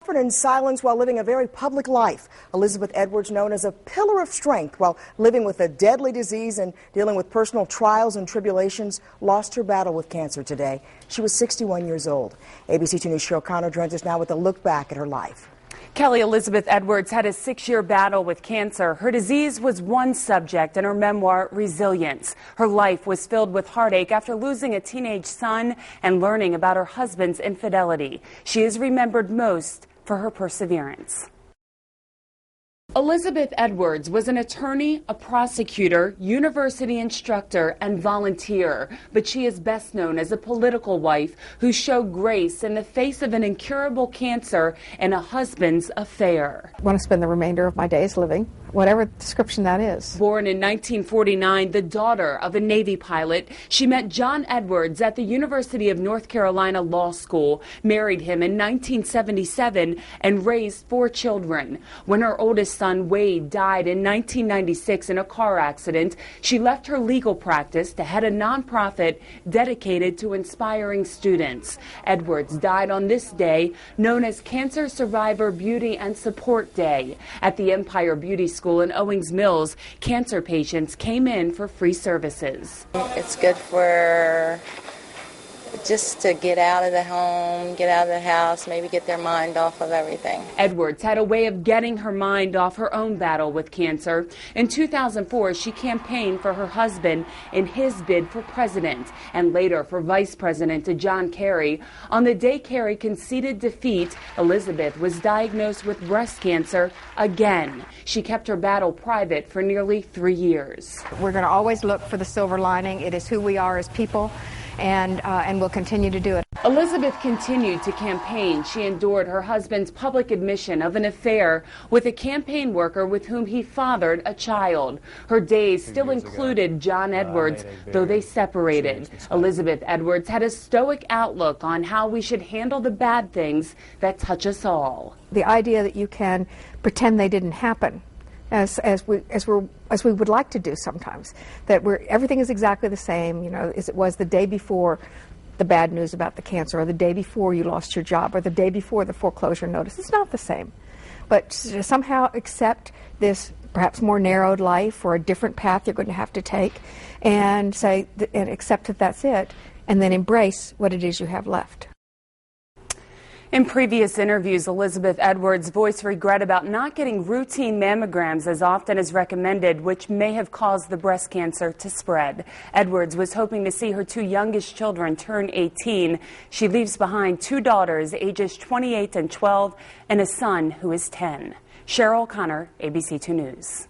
suffered in silence while living a very public life. Elizabeth Edwards, known as a pillar of strength while living with a deadly disease and dealing with personal trials and tribulations, lost her battle with cancer today. She was 61 years old. ABC 2 News' Cheryl Connor joins us now with a look back at her life. Kelly, Elizabeth Edwards had a 6-year battle with cancer. Her disease was one subject in her memoir, Resilience. Her life was filled with heartache after losing a teenage son and learning about her husband's infidelity. She is remembered most for her perseverance. Elizabeth Edwards was an attorney, a prosecutor, university instructor, and volunteer, but she is best known as a political wife who showed grace in the face of an incurable cancer and a husband's affair. I want to spend the remainder of my days living, whatever description that is. Born in 1949, the daughter of a Navy pilot, she met John Edwards at the University of North Carolina Law School, married him in 1977, and raised 4 children. When her oldest son Wade died in 1996 in a car accident, she left her legal practice to head a nonprofit dedicated to inspiring students. Edwards died on this day, known as Cancer Survivor Beauty and Support Day. At the Empire Beauty School in Owings Mills, cancer patients came in for free services. It's good for just to get out of the home, get out of the house, maybe get their mind off of everything. Edwards had a way of getting her mind off her own battle with cancer. In 2004, she campaigned for her husband in his bid for president and later for vice president to John Kerry. On the day Kerry conceded defeat, Elizabeth was diagnosed with breast cancer again. She kept her battle private for nearly 3 years. We're going to always look for the silver lining. It is who we are as people. And we'll continue to do it. Elizabeth continued to campaign. She endured her husband's public admission of an affair with a campaign worker with whom he fathered a child. Her days still included John Edwards, though they separated. Elizabeth Edwards had a stoic outlook on how we should handle the bad things that touch us all. The idea that you can pretend they didn't happen, as we would like to do sometimes, that everything is exactly the same, as it was the day before the bad news about the cancer, or the day before you lost your job, or the day before the foreclosure notice. It's not the same. But to somehow accept this perhaps more narrowed life or a different path you're going to have to take, and accept that that's it, and then embrace what it is you have left. In previous interviews, Elizabeth Edwards voiced regret about not getting routine mammograms as often as recommended, which may have caused the breast cancer to spread. Edwards was hoping to see her 2 youngest children turn 18. She leaves behind 2 daughters, ages 28 and 12, and a son who is 10. Cheryl Connor, ABC 2 News.